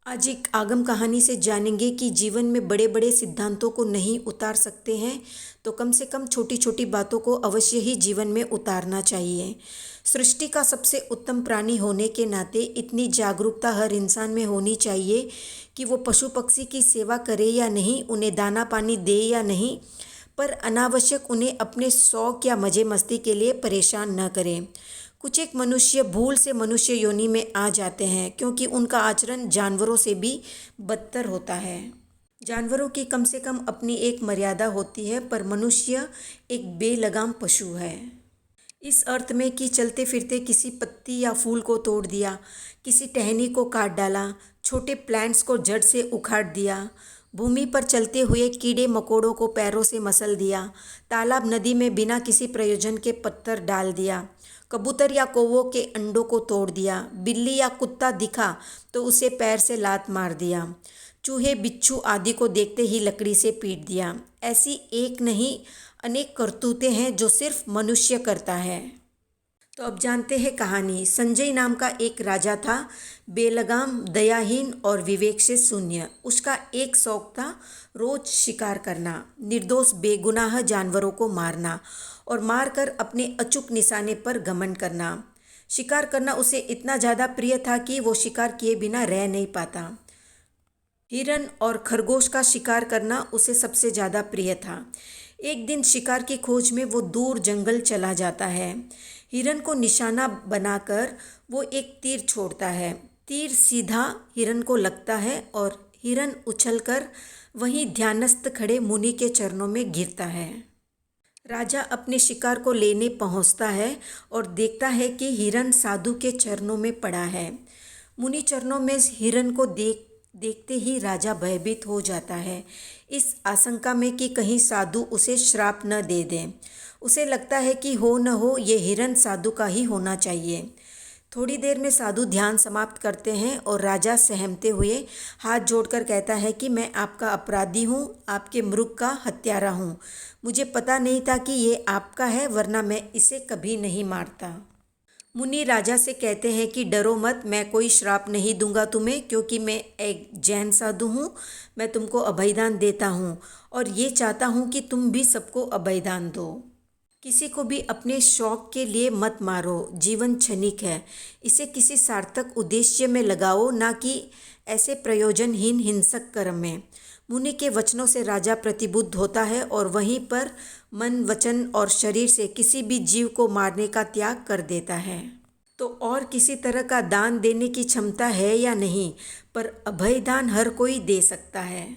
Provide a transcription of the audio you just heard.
आज एक आगम कहानी से जानेंगे कि जीवन में बड़े बड़े सिद्धांतों को नहीं उतार सकते हैं तो कम से कम छोटी छोटी बातों को अवश्य ही जीवन में उतारना चाहिए। सृष्टि का सबसे उत्तम प्राणी होने के नाते इतनी जागरूकता हर इंसान में होनी चाहिए कि वो पशु पक्षी की सेवा करे या नहीं, उन्हें दाना पानी दे या नहीं, पर अनावश्यक उन्हें अपने शौक या मजे मस्ती के लिए परेशान न करें। कुछ एक मनुष्य भूल से मनुष्य योनि में आ जाते हैं क्योंकि उनका आचरण जानवरों से भी बदतर होता है। जानवरों की कम से कम अपनी एक मर्यादा होती है, पर मनुष्य एक बेलगाम पशु है। इस अर्थ में कि चलते फिरते किसी पत्ती या फूल को तोड़ दिया, किसी टहनी को काट डाला, छोटे प्लांट्स को जड़ से उखाड़ दिया, भूमि पर चलते हुए कीड़े मकोड़ों को पैरों से मसल दिया, तालाब नदी में बिना किसी प्रयोजन के पत्थर डाल दिया, कबूतर या कौवों के अंडों को तोड़ दिया, बिल्ली या कुत्ता दिखा तो उसे पैर से लात मार दिया, चूहे बिच्छू आदि को देखते ही लकड़ी से पीट दिया। ऐसी एक नहीं अनेक करतूतें हैं जो सिर्फ मनुष्य करता है। तो अब जानते हैं कहानी। संजय नाम का एक राजा था, बेलगाम, दयाहीन और विवेक से शून्य। उसका एक शौक था रोज शिकार करना, निर्दोष बेगुनाह जानवरों को मारना और मारकर अपने अचूक निशाने पर घमंड करना। शिकार करना उसे इतना ज़्यादा प्रिय था कि वो शिकार किए बिना रह नहीं पाता। हिरन और खरगोश का शिकार करना उसे सबसे ज़्यादा प्रिय था। एक दिन शिकार की खोज में वो दूर जंगल चला जाता है। हिरन को निशाना बनाकर वो एक तीर छोड़ता है। तीर सीधा हिरन को लगता है और हिरन उछलकर वहीं ध्यानस्थ खड़े मुनि के चरणों में गिरता है। राजा अपने शिकार को लेने पहुंचता है और देखता है कि हिरन साधु के चरणों में पड़ा है। मुनि चरणों में हिरन को देखते ही राजा भयभीत हो जाता है, इस आशंका में कि कहीं साधु उसे श्राप न दे दें। उसे लगता है कि हो न हो ये हिरन साधु का ही होना चाहिए। थोड़ी देर में साधु ध्यान समाप्त करते हैं और राजा सहमते हुए हाथ जोड़कर कहता है कि मैं आपका अपराधी हूँ, आपके मृग का हत्यारा हूँ। मुझे पता नहीं था कि ये आपका है, वरना मैं इसे कभी नहीं मारता। मुनि राजा से कहते हैं कि डरो मत, मैं कोई श्राप नहीं दूंगा तुम्हें, क्योंकि मैं एक जैन साधु हूँ। मैं तुमको अभयदान देता हूँ और ये चाहता हूँ कि तुम भी सबको अभयदान दो। किसी को भी अपने शौक के लिए मत मारो, जीवन क्षणिक है, इसे किसी सार्थक उद्देश्य में लगाओ, ना कि ऐसे प्रयोजनहीन हिंसक कर्म में। मुनि के वचनों से राजा प्रतिबुद्ध होता है और वहीं पर मन, वचन और शरीर से किसी भी जीव को मारने का त्याग कर देता है। तो और किसी तरह का दान देने की क्षमता है या नहीं, पर अभय दान हर कोई दे सकता है।